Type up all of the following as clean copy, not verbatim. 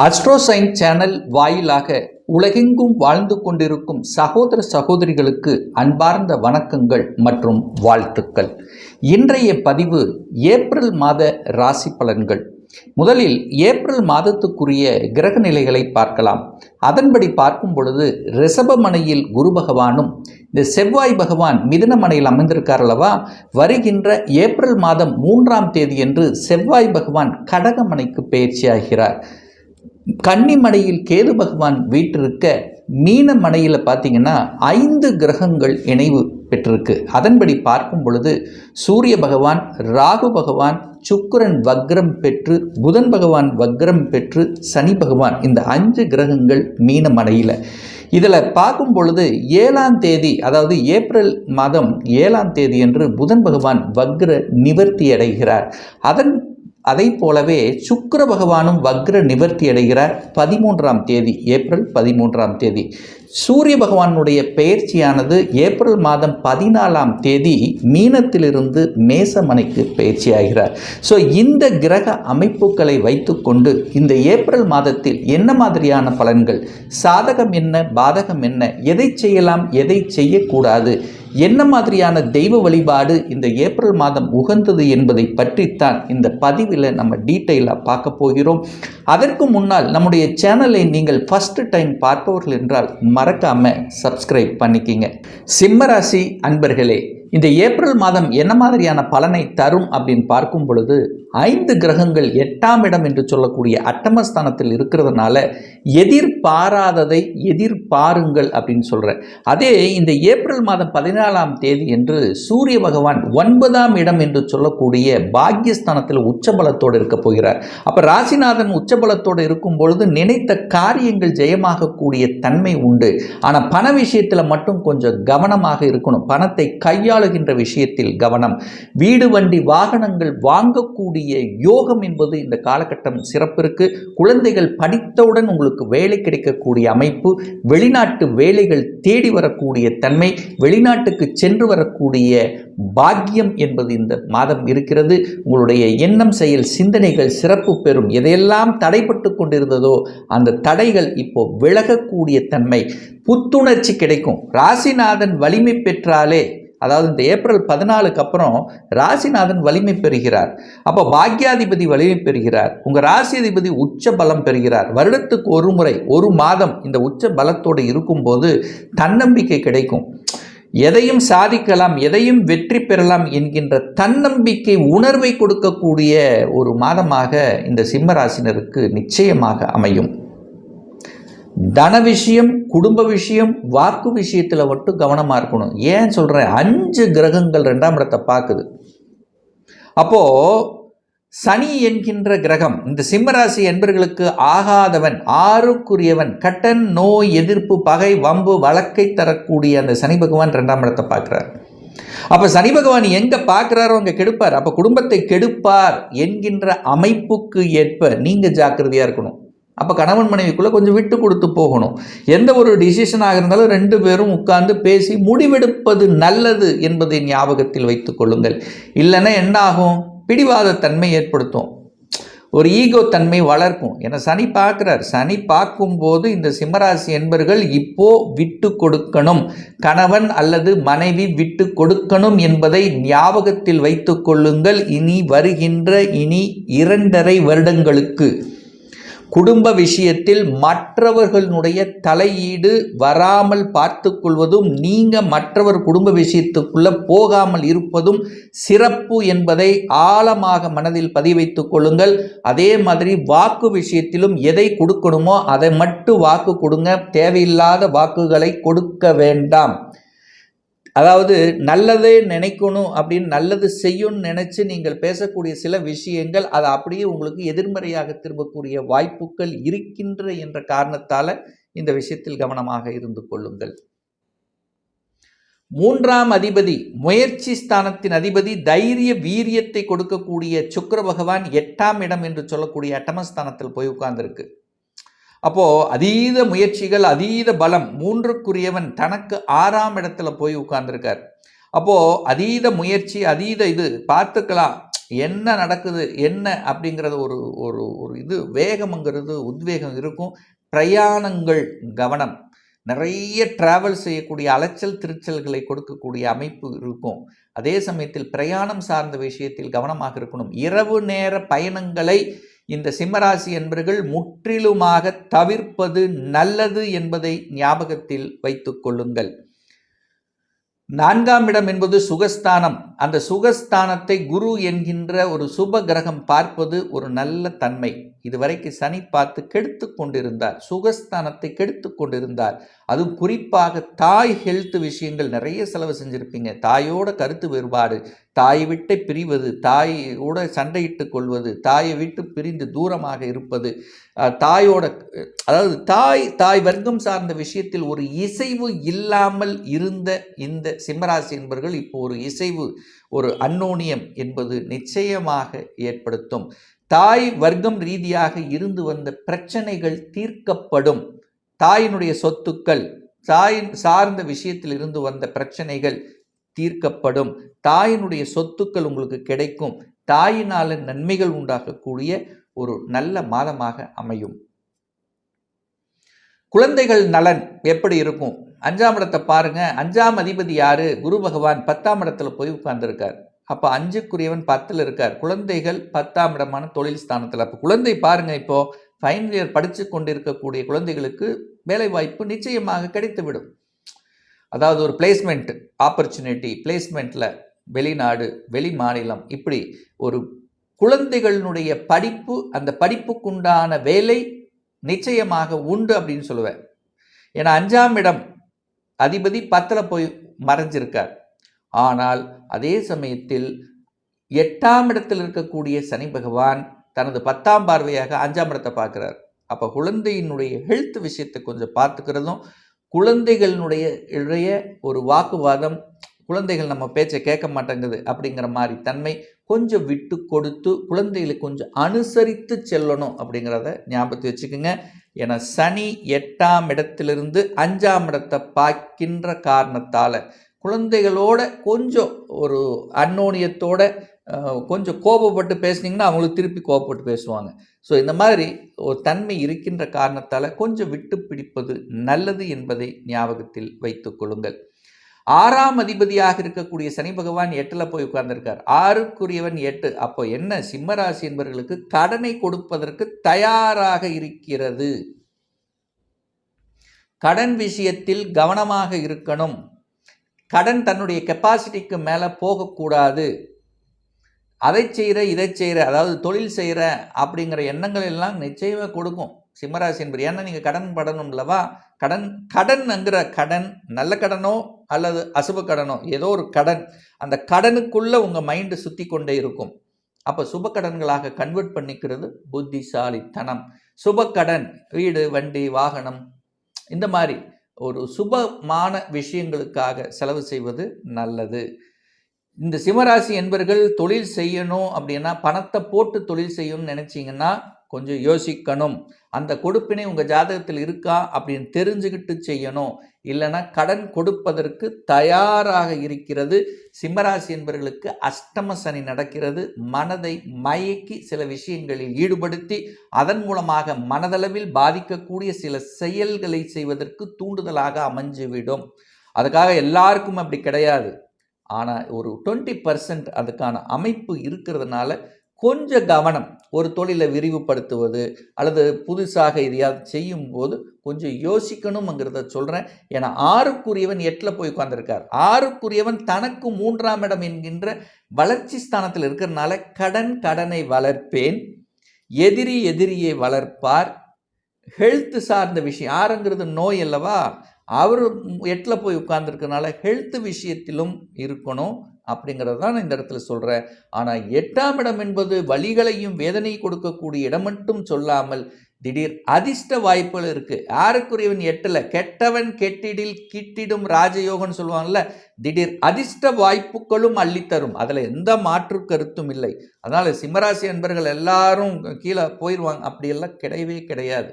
அஸ்ட்ரோசைன் channel வாயிலாக உலகெங்கும் வாழ்ந்து கொண்டிருக்கும் சகோதர சகோதரிகளுக்கு அன்பார்ந்த வணக்கங்கள் மற்றும் வாழ்த்துக்கள். இன்றைய பதிவு ஏப்ரல் மாத ராசி பலன்கள். முதலில் ஏப்ரல் மாதத்துக்குரிய கிரக நிலைகளை பார்க்கலாம். அதன்படி பார்க்கும் பொழுது ரிஷபமனையில் குரு பகவானும் இந்த செவ்வாய் பகவான் மிதுனமனையில் அமைந்திருக்கார் அல்லவா. வருகின்ற ஏப்ரல் மாதம் 3ஆம் தேதியன்று செவ்வாய் பகவான் கடகமனைக்கு பயிற்சியாகிறார். கன்னிமனையில் கேது பகவான் வீற்றிருக்க மீனமனையில் பார்த்தீங்கன்னா 5 கிரகங்கள் இணைவு பெற்றிருக்கு. அதன்படி பார்க்கும் பொழுது சூரிய பகவான், ராகு பகவான், சுக்கிரன் வக்ரம் பெற்று, புதன் பகவான் வக்ரம் பெற்று, சனி பகவான், இந்த 5 கிரகங்கள் மீனமனையில். இதில் பார்க்கும் பொழுது 7ஆம் தேதி, அதாவது ஏப்ரல் மாதம் 7ஆம் தேதி என்று புதன் பகவான் வக்ர நிவர்த்தி அடைகிறார். அதை போலவே சுக்கிர பகவானும் வக்ர நிவர்த்தி அடைகிறார் 13ஆம் தேதி, ஏப்ரல் 13ஆம் தேதி. சூரிய பகவானுடைய பெயர்ச்சியானது ஏப்ரல் மாதம் 14ஆம் தேதி மீனத்திலிருந்து மேசமனைக்கு பயிற்சியாகிறார். ஸோ இந்த கிரக அமைப்புகளை வைத்துக்கொண்டு இந்த ஏப்ரல் மாதத்தில் என்ன மாதிரியான பலன்கள், சாதகம் என்ன, பாதகம் என்ன, எதை செய்யலாம், எதை செய்யக்கூடாது, என்ன மாதிரியான தெய்வ வழிபாடு இந்த ஏப்ரல் மாதம் உகந்தது என்பதை பற்றித்தான் இந்த பதிவில் நம்ம டீட்டெயிலாக பார்க்க போகிறோம். அதற்கு முன்னால் நம்முடைய சேனலை நீங்கள் ஃபர்ஸ்ட் டைம் பார்ப்பவர்கள் என்றால் மறக்காமல் சப்ஸ்கிரைப் பண்ணிக்கிங்க. சிம்மராசி அன்பர்களே, இந்த ஏப்ரல் மாதம் என்ன மாதிரியான பலனை தரும் அப்படின்னு பார்க்கும் பொழுது 5 கிரகங்கள் 8ஆம் இடம் என்று சொல்லக்கூடிய அட்டமஸ்தானத்தில் இருக்கிறதுனால எதிர்பாராததை எதிர்பாருங்கள் அப்படின்னு சொல்கிறேன். அதே இந்த ஏப்ரல் மாதம் 14ஆம் தேதி என்று சூரிய பகவான் 9ஆம் இடம் என்று சொல்லக்கூடிய பாக்யஸ்தானத்தில் உச்சபலத்தோடு இருக்க போகிறார். அப்போ ராசிநாதன் உச்சபலத்தோடு இருக்கும் பொழுது நினைத்த காரியங்கள் ஜெயமாகக்கூடிய தன்மை உண்டு. ஆனால் பண விஷயத்தில் மட்டும் கொஞ்சம் கவனமாக இருக்கணும். பணத்தை கையாளுகின்ற விஷயத்தில் கவனம். வீடு வண்டி வாகனங்கள் வாங்கக்கூடிய யோகம் என்பது இந்த காலகட்டம் சிறப்பு இருக்கு. குழந்தைகள் படித்தவுடன் உங்களுக்கு வேலை கிடைக்கக்கூடிய அமைப்பு, வெளிநாட்டு வேலைகள் தேடி வரக்கூடிய தன்மை, வெளிநாட்டுக்கு சென்று வரக்கூடிய பாக்கியம் என்பது இந்த மாதம் இருக்கிறது. உங்களுடைய எண்ணம், செயல், சிந்தனைகள் சிறப்பு பெறும். எதையெல்லாம் தடைப்பட்டு கொண்டிருந்ததோ அந்த தடைகள் இப்போ விலகக்கூடிய தன்மை, புத்துணர்ச்சி கிடைக்கும். ராசிநாதன் வலிமை பெற்றாலே, அதாவது இந்த ஏப்ரல் 14க்கு அப்புறம் ராசிநாதன் வலிமை பெறுகிறார். அப்போ பாக்யாதிபதி வலிமை பெறுகிறார். உங்கள் ராசி அதிபதி உச்ச பலம் பெறுகிறார். வருடத்துக்கு ஒரு முறை, ஒரு மாதம் இந்த உச்ச பலத்தோடு இருக்கும்போது தன்னம்பிக்கை கிடைக்கும். எதையும் சாதிக்கலாம், எதையும் வெற்றி பெறலாம் என்கின்ற தன்னம்பிக்கை உணர்வை கொடுக்கக்கூடிய ஒரு மாதமாக இந்த சிம்மராசினருக்கு நிச்சயமாக அமையும். தன விஷயம், குடும்ப விஷயம், வாக்கு விஷயத்தில் மட்டும் கவனமாக இருக்கணும். ஏன் சொல்கிறேன், 5 கிரகங்கள் 2ஆம் இடத்தை பார்க்குது. அப்போது சனி என்கின்ற கிரகம் இந்த சிம்மராசி என்பர்களுக்கு ஆகாதவன், 6க்குரியவன், கட்டன், நோய், எதிர்ப்பு, பகை, வம்பு, வழக்கை தரக்கூடிய அந்த சனி பகவான் 2ஆம் இடத்தை பார்க்குறார். அப்போ சனி பகவான் எங்கே பார்க்குறாரோ அங்கே கெடுப்பார். அப்போ குடும்பத்தை கெடுப்பார் என்கின்ற அமைப்புக்கு ஏற்ப நீங்கள் ஜாக்கிரதையாக இருக்கணும். அப்போ கணவன் மனைவிக்குள்ளே கொஞ்சம் விட்டு கொடுத்து போகணும். எந்த ஒரு டிசிஷனாக இருந்தாலும் 2 பேரும் உட்கார்ந்து பேசி முடிவெடுப்பது நல்லது என்பதை ஞாபகத்தில் வைத்துக் கொள்ளுங்கள். இல்லைன்னா என்ன ஆகும், பிடிவாத தன்மை ஏற்படுத்தும், ஒரு ஈகோ தன்மை வளர்க்கும். ஏன்னா சனி பார்க்குறார். சனி பார்க்கும்போது இந்த சிம்மராசி என்பர்கள் இப்போ விட்டு கொடுக்கணும், கணவன் அல்லது மனைவி விட்டு கொடுக்கணும் என்பதை ஞாபகத்தில் வைத்து கொள்ளுங்கள். இனி வருகின்ற 2.5 வருடங்களுக்கு குடும்ப விஷயத்தில் மற்றவர்களுடைய தலையீடு வராமல் பார்த்து கொள்வதும், நீங்கள் மற்றவர் குடும்ப விஷயத்துக்குள்ளே போகாமல் இருப்பதும் சிறப்பு என்பதை ஆழமாக மனதில் பதிய வைத்துக் கொள்ளுங்கள். அதே மாதிரி வாக்கு விஷயத்திலும் எதை கொடுக்கணுமோ அதை மட்டும் வாக்கு கொடுங்க. தேவையில்லாத வாக்குகளை கொடுக்க வேண்டாம். அதாவது நல்லதே நினைக்கணும் அப்படின்னு, நல்லது செய்யணும்னு நினச்சி நீங்கள் பேசக்கூடிய சில விஷயங்கள் அது அப்படியே உங்களுக்கு எதிர்மறையாக திரும்பக்கூடிய வாய்ப்புகள் இருக்கின்ற என்ற காரணத்தால் இந்த விஷயத்தில் கவனமாக இருந்து கொள்ளுங்கள். 3ஆம் அதிபதி, முயற்சி ஸ்தானத்தின் அதிபதி, தைரிய வீரியத்தை கொடுக்கக்கூடிய சுக்கிர பகவான் 8ஆம் இடம் என்று சொல்லக்கூடிய அட்டமஸ்தானத்தில் போய் உட்கார்ந்துருக்கு. அப்போது அதீத முயற்சிகள், அதீத பலம், 3க்குரியவன் தனக்கு 6ஆம் இடத்துல போய் உட்கார்ந்துருக்கார். அப்போது அதீத முயற்சி, அதீத இது பார்த்துக்கலாம், என்ன நடக்குது என்ன அப்படிங்கிறது ஒரு ஒரு ஒரு இது வேகம்ங்கிறது உத்வேகம் இருக்கும். பிரயாணங்கள் கவனம், நிறைய டிராவல் செய்யக்கூடிய அலைச்சல் திருச்சல்களை கொடுக்கக்கூடிய அமைப்பு இருக்கும். அதே சமயத்தில் பிரயாணம் சார்ந்த விஷயத்தில் கவனமாக இருக்கணும். இரவு நேர பயணங்களை இந்த சிம்மராசி என்பர்கள் முற்றிலுமாக தவிர்ப்பது நல்லது என்பதை ஞாபகத்தில் வைத்துக் கொள்ளுங்கள். 4ஆம் இடம் என்பது சுகஸ்தானம். அந்த சுகஸ்தானத்தை குரு என்கின்ற ஒரு சுப கிரகம் பார்ப்பது ஒரு நல்ல தன்மை. இதுவரைக்கும் சனி பார்த்து கெடுத்து கொண்டிருந்தார், சுகஸ்தானத்தை கெடுத்து கொண்டிருந்தார். அதுவும் குறிப்பாக தாய் ஹெல்த் விஷயங்கள் நிறைய செலவு செஞ்சுருப்பீங்க. தாயோட கருத்து வேறுபாடு, தாயை விட்டு பிரிவது, தாயோட சண்டையிட்டு கொள்வது, தாயை விட்டு பிரிந்து தூரமாக இருப்பது, தாயோட அதாவது தாய் வர்க்கம் சார்ந்த விஷயத்தில் ஒரு இசைவு இல்லாமல் இருந்த இந்த சிம்மராசி என்பவர்கள் இப்போ ஒரு இசைவு, ஒரு அன்னோனியம் என்பது நிச்சயமாக ஏற்படுத்தும். தாய் வர்க்கம் ரீதியாக இருந்து வந்த பிரச்சனைகள் தீர்க்கப்படும். தாயினுடைய சொத்துக்கள், தாய் சார்ந்த விஷயத்தில் இருந்து வந்த பிரச்சனைகள் தீர்க்கப்படும். தாயினுடைய சொத்துக்கள் உங்களுக்கு கிடைக்கும். தாயினால நன்மைகள் உண்டாகக்கூடிய ஒரு நல்ல மாதமாக அமையும். குழந்தைகள் நலன் எப்படி இருக்கும்? 5ஆம் இடத்தை பாருங்க. 5ஆம் அதிபதி யாரு? குரு பகவான் 10ஆம் இடத்துல போய் உட்கார்ந்துருக்கார். அப்போ 5க்குரியவன் 10ல் இருக்கார். குழந்தைகள் 10ஆம் இடமான தொழில் ஸ்தானத்தில். அப்போ குழந்தை பாருங்க, இப்போ ஃபைனல் இயர் படித்து கொண்டிருக்கக்கூடிய குழந்தைகளுக்கு வேலை வாய்ப்பு நிச்சயமாக கிடைத்துவிடும். அதாவது ஒரு பிளேஸ்மெண்ட் ஆப்பர்ச்சுனிட்டி, பிளேஸ்மெண்ட்டில் வெளிநாடு, வெளி மாநிலம், இப்படி ஒரு குழந்தைகளினுடைய படிப்பு, அந்த படிப்புக்குண்டான வேலை நிச்சயமாக உண்டு அப்படின்னு சொல்லுவேன். ஏன்னா 5ஆம் இடம் அதிபதி 10ல் போய் மறைஞ்சிருக்கார். ஆனால் அதே சமயத்தில் 8ஆம் இடத்தில் இருக்கக்கூடிய சனி பகவான் தனது 10ஆம் பார்வையாக 5ஆம் இடத்தை பார்க்குறார். அப்போ குழந்தையினுடைய ஹெல்த் விஷயத்தை கொஞ்சம் பார்த்துக்கிறதும், குழந்தைகளினுடைய ஒரு வாக்குவாதம், குழந்தைகள் நம்ம பேச்சை கேட்க மாட்டேங்குது அப்படிங்கிற மாதிரி தன்மை, கொஞ்சம் விட்டு கொடுத்து குழந்தைகளை கொஞ்சம் அனுசரித்து செல்லணும் அப்படிங்கிறத ஞாபகத்தை வச்சுக்கோங்க. ஏன்னா சனி 8ஆம் இடத்திலிருந்து 5ஆம் இடத்தை பார்க்கின்ற காரணத்தால் குழந்தைகளோட கொஞ்சம் ஒரு அன்னோனியத்தோட கொஞ்சம் கோபப்பட்டு பேசுனீங்கன்னா அவங்களுக்கு திருப்பி கோபப்பட்டு பேசுவாங்க. ஸோ இந்த மாதிரி ஒரு தன்மை இருக்கின்ற காரணத்தால் கொஞ்சம் விட்டு பிடிப்பது நல்லது என்பதை ஞாபகத்தில் வைத்துக் கொள்ளுங்கள். 6ஆம் அதிபதியாக இருக்கக்கூடிய சனி பகவான் 8ல் போய் உட்கார்ந்திருக்கார். 6க்குரியவன் 8. அப்போ என்ன, சிம்மராசி என்பவர்களுக்கு கடனை கொடுப்பதற்கு தயாராக இருக்கிறது. கடன் விஷயத்தில் கவனமாக இருக்கணும். கடன் தன்னுடைய கெப்பாசிட்டிக்கு மேலே போகக்கூடாது. அதை செய்கிற இதை செய்கிற, அதாவது தொழில் செய்கிற அப்படிங்கிற எண்ணங்கள் எல்லாம் நிச்சயமாக கொடுக்கும் சிம்மராசி என்பது. ஏன்னா நீங்கள் கடன் படணும் இல்லவா? கடன்ங்கிற கடன் நல்ல கடனோ அல்லது அசுப கடனோ, ஏதோ ஒரு கடன், அந்த கடனுக்குள்ளே உங்கள் மைண்டு சுற்றி கொண்டே இருக்கும். அப்போ சுப கடன்களாக கன்வெர்ட் பண்ணிக்கிறது புத்திசாலித்தனம். சுப கடன், வீடு, வண்டி, வாகனம், இந்த மாதிரி ஒரு சுபமான விஷயங்களுக்காக செலவு செய்வது நல்லது. இந்த சிம்மராசி என்பவர்கள் தொழில் செய்யணும் அப்படின்னா, பணத்தை போட்டு தொழில் செய்யணும்னு நினச்சிங்கன்னா கொஞ்சம் யோசிக்கணும். அந்த கொடுப்பினை உங்கள் ஜாதகத்தில் இருக்கா அப்படின்னு தெரிஞ்சுக்கிட்டு செய்யணும். இல்லைன்னா கடன் கொடுப்பதற்கு தயாராக இருக்கிறது. சிம்மராசி என்பவர்களுக்கு அஷ்டம சனி நடக்கிறது. மனதை மயக்கி சில விஷயங்களில் ஈடுபடுத்தி அதன் மூலமாக மனதளவில் பாதிக்கக்கூடிய சில செயல்களை செய்வதற்கு தூண்டுதலாக அமைஞ்சுவிடும். அதுக்காக எல்லாருக்கும் அப்படி கிடையாது. ஆனால் ஒரு 20% அதுக்கான அமைப்பு இருக்கிறதுனால கொஞ்சம் கவனம். ஒரு தொழிலை விரிவுபடுத்துவது அல்லது புதுசாக எதையாவது செய்யும் போது கொஞ்சம் யோசிக்கணுங்கிறத சொல்கிறேன். ஏன்னா 6க்குரியவன் 8ல் போய் உட்கார்ந்திருக்கார். 6க்குரியவன் தனக்கு 3ஆம் இடம் என்கின்ற வளர்ச்சி ஸ்தானத்தில் இருக்கிறதுனால கடனை வளர்ப்பேன், எதிரியை வளர்ப்பார். ஹெல்த் சார்ந்த விஷயம், 6ங்கிறது நோய் அல்லவா, அவர் 8ல் போய் உட்கார்ந்துருக்கனால ஹெல்த் விஷயத்திலும் இருக்கணும் அப்படிங்கிறது தான் இந்த இடத்துல சொல்கிறேன். ஆனால் 8ஆம் இடம் என்பது வலிகளையும் வேதனை கொடுக்கக்கூடிய இடம் மட்டும் சொல்லாமல் திடீர் அதிர்ஷ்ட வாய்ப்புகள் இருக்குது. 6க்குரியவன் 8ல், கெட்டவன் கெட்டிடில் கிட்டிடும் ராஜயோகம்னு சொல்லுவாங்கள்ல, திடீர் அதிர்ஷ்ட வாய்ப்புகளும் அள்ளித்தரும். அதில் எந்த மாற்று கருத்தும் இல்லை. அதனால் சிம்மராசி என்பர்கள் எல்லாரும் கீழே போயிடுவாங்க அப்படியெல்லாம் கிடையவே கிடையாது.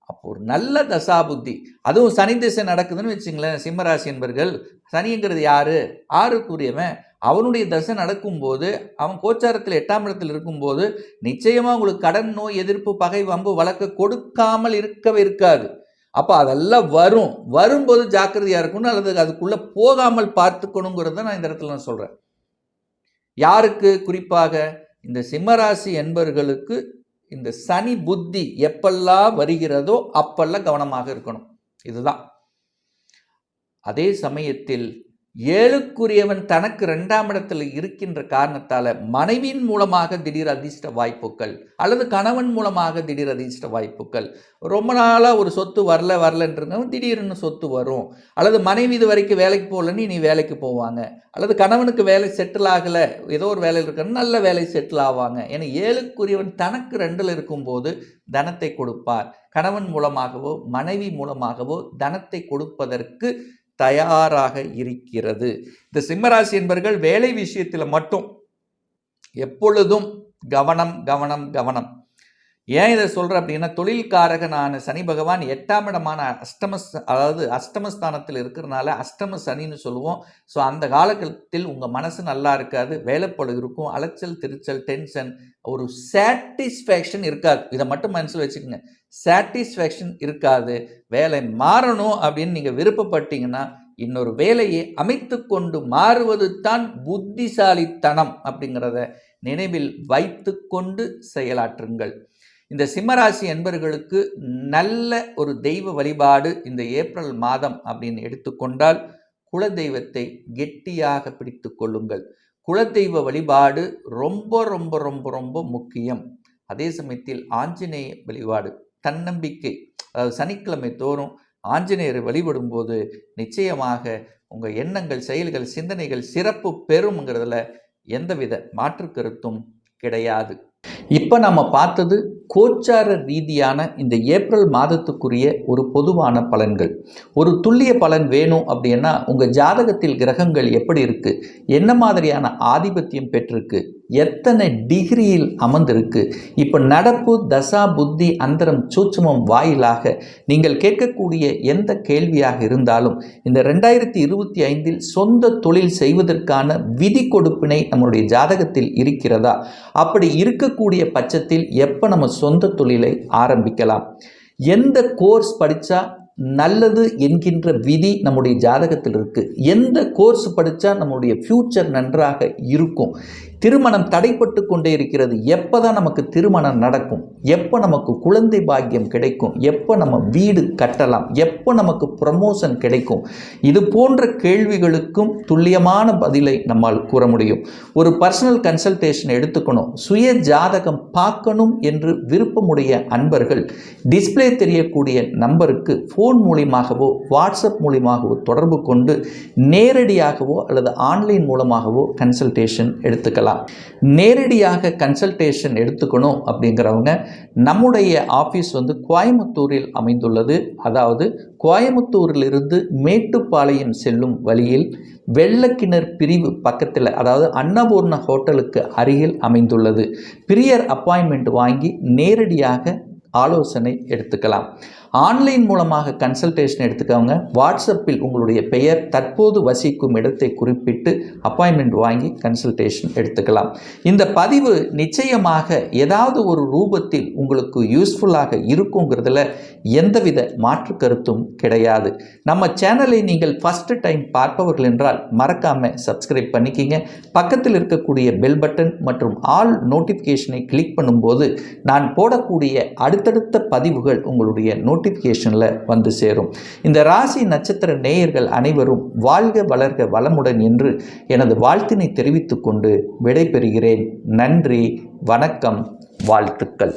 அப்போ ஒரு நல்ல தசாபுத்தி, அதுவும் சனி திசை நடக்குதுன்னு வச்சுங்களேன். சிம்மராசி என்பர்கள், சனிங்கிறது யாரு? 6க்குரியவன். அவனுடைய தசை நடக்கும்போது அவன் கோச்சாரத்தில் 8ஆம் இடத்தில் இருக்கும்போது நிச்சயமாக உங்களுக்கு கடன், நோய், எதிர்ப்பு, பகை, வம்பு, வழக்கு கொடுக்காமல் இருக்கவே இருக்காது. அப்போ அதெல்லாம் வரும்போது ஜாக்கிரதையாக இருக்கணும், அல்லது அதுக்குள்ளே போகாமல் பார்த்துக்கணுங்கிறத நான் இந்த இடத்துல நான் சொல்கிறேன். யாருக்கு குறிப்பாக இந்த சிம்மராசி என்பவர்களுக்கு இந்த சனி புத்தி எப்பெல்லாம் வருகிறதோ அப்பெல்லாம் கவனமாக இருக்கணும். இதுதான். அதே சமயத்தில் 7க்குரியவன் தனக்கு 2ஆம் இடத்தில் இருக்கின்ற காரணத்தால் மனைவியின் மூலமாக திடீர் அதிர்ஷ்ட வாய்ப்புகள், அல்லது கணவன் மூலமாக திடீர் அதிர்ஷ்ட வாய்ப்புகள். ரொம்ப நாளாக ஒரு சொத்து வரலன்றவன் திடீர்னு சொத்து வரும், அல்லது மனைவி இது வரைக்கும் வேலைக்கு போகலன்னு நீ வேலைக்கு போவாங்க, அல்லது கணவனுக்கு வேலை செட்டில் ஆகலை, ஏதோ ஒரு வேலையில் இருக்கணும், நல்ல வேலை செட்டில் ஆவாங்க. ஏன்னா 7க்குரியவன் தனக்கு 2ல் இருக்கும்போது தனத்தை கொடுப்பார். கணவன் மூலமாகவோ மனைவி மூலமாகவோ தனத்தை கொடுப்பதற்கு தயாராக இருக்கிறது. இந்த சிம்மராசி என்பவர்கள் வேலை விஷயத்தில் மட்டும் எப்பொழுதும் கவனம் கவனம் கவனம். ஏன் இதை சொல்கிறேன் அப்படின்னா, தொழில்காரகனான சனி பகவான் 8ஆம் இடமான அஷ்டமஸ்தானத்தில் இருக்கிறனால அஷ்டம சனின்னு சொல்லுவோம். ஸோ அந்த காலகட்டத்தில் உங்கள் மனசு நல்லா இருக்காது, வேலைப்பளு இருக்கும், அலைச்சல், திருச்சல், டென்ஷன், ஒரு சாட்டிஸ்ஃபேக்ஷன் இருக்காது. இதை மட்டும் மனசில் வச்சுக்கோங்க, சாட்டிஸ்ஃபேக்ஷன் இருக்காது. வேலை மாறணும் அப்படின்னு நீங்கள் விருப்பப்பட்டீங்கன்னா இன்னொரு வேலையை அமைத்து கொண்டு மாறுவது தான் புத்திசாலித்தனம் அப்படிங்கிறத நினைவில் வைத்து கொண்டு செயலாற்றுங்கள். இந்த சிம்மராசி என்பவர்களுக்கு நல்ல ஒரு தெய்வ வழிபாடு இந்த ஏப்ரல் மாதம் அப்படின்னு எடுத்துக்கொண்டால் குலதெய்வத்தை கெட்டியாக பிடித்து கொள்ளுங்கள். குலதெய்வ வழிபாடு ரொம்ப ரொம்ப ரொம்ப ரொம்ப முக்கியம். அதே சமயத்தில் ஆஞ்சநேய வழிபாடு, தன்னம்பிக்கை, அதாவது சனிக்கிழமை தோறும் ஆஞ்சநேயரை வழிபடும் போது நிச்சயமாக உங்கள் எண்ணங்கள், செயல்கள், சிந்தனைகள் சிறப்பு பெறும்ங்கிறதுல எந்தவித மாற்று கருத்தும் கிடையாது. இப்போ நம்ம பார்த்தது கோச்சார ரீதியான இந்த ஏப்ரல் மாதத்துக்குரிய ஒரு பொதுவான பலன்கள். ஒரு துல்லிய பலன் வேணும் அப்படின்னா உங்கள் ஜாதகத்தில் கிரகங்கள் எப்படி இருக்குது, என்ன மாதிரியான ஆதிபத்தியம் பெற்றிருக்கு, எத்தனை டிகிரியில் அமர்ந்திருக்கு, இப்போ நடப்பு தசா புத்தி அந்தரம் சூட்சுமம் வாயிலாக நீங்கள் கேட்கக்கூடிய எந்த கேள்வியாக இருந்தாலும் இந்த 2025 சொந்த தொழில் செய்வதற்கான விதி கொடுப்பினை நம்மளுடைய ஜாதகத்தில் இருக்கிறதா, அப்படி இருக்கக்கூடிய பட்சத்தில் எப்போ நம்ம சொந்த தொழிலை ஆரம்பிக்கலாம், எந்த கோர்ஸ் படித்தா நல்லது என்கின்ற விதி நம்முடைய ஜாதகத்தில் இருக்குது, எந்த கோர்ஸ் படித்தா நம்முடைய ஃப்யூச்சர் நன்றாக இருக்கும், திருமணம் தடைப்பட்டு கொண்டே இருக்கிறது, எப்போ தான் நமக்கு திருமணம் நடக்கும், எப்போ நமக்கு குழந்தை பாக்கியம் கிடைக்கும், எப்போ நம்ம வீடு கட்டலாம், எப்போ நமக்கு ப்ரமோஷன் கிடைக்கும், இது போன்ற கேள்விகளுக்கும் துல்லியமான பதிலை நம்மால் கூற முடியும். ஒரு பர்சனல் கன்சல்டேஷன் எடுத்துக்கணும், சுய ஜாதகம் பார்க்கணும் என்று விருப்பமுடைய அன்பர்கள் டிஸ்பிளே தெரியக்கூடிய நம்பருக்கு ஃபோன் மூலியமாகவோ வாட்ஸ்அப் மூலியமாகவோ தொடர்பு கொண்டு நேரடியாகவோ அல்லது ஆன்லைன் மூலமாகவோ கன்சல்டேஷன் எடுத்துக்கலாம். நேரடியாக கன்சல்டேஷன் எடுத்துக்கணும் அப்படிங்கிறவங்க நம்முடைய ஆஃபீஸ் கோயம்புத்தூரில் அமைந்துள்ளது. அதாவது கோயம்புத்தூரிலிருந்து மேட்டுப்பாளையம் செல்லும் வழியில் வெள்ளக்கிணர் பிரிவு பக்கத்தில், அதாவது அன்னபூர்ண ஹோட்டலுக்கு அருகில் அமைந்துள்ளது. பிரியர் அப்பாயின்மெண்ட் வாங்கி நேரடியாக ஆலோசனை எடுத்துக்கலாம். ஆன்லைன் மூலமாக கன்சல்டேஷன் எடுத்துக்கவங்க வாட்ஸ்அப்பில் உங்களுடைய பெயர், தற்போது வசிக்கும் இடத்தை குறிப்பிட்டு அப்பாயின்மெண்ட் வாங்கி கன்சல்டேஷன் எடுத்துக்கலாம். இந்த பதிவு நிச்சயமாக ஏதாவது ஒரு ரூபத்தில் உங்களுக்கு யூஸ்ஃபுல்லாக இருக்குங்கிறதுல எந்தவித மாற்று கருத்தும் கிடையாது. நம்ம சேனலை நீங்கள் ஃபஸ்ட்டு டைம் பார்ப்பவர்கள் என்றால் மறக்காமல் சப்ஸ்கிரைப் பண்ணிக்கிங்க. பக்கத்தில் இருக்கக்கூடிய பெல் பட்டன் மற்றும் ஆல் நோட்டிஃபிகேஷனை கிளிக் பண்ணும்போது நான் போடக்கூடிய அடுத்தடுத்த பதிவுகள் உங்களுடைய நோட்டிஃபிகேஷனில் வந்து சேரும். இந்த ராசி நட்சத்திர நேயர்கள் அனைவரும் வாழ்க வளர்க வளமுடன் என்று எனது வாழ்த்தினை தெரிவித்துக் கொண்டு விடைபெறுகிறேன். நன்றி, வணக்கம், வாழ்த்துக்கள்.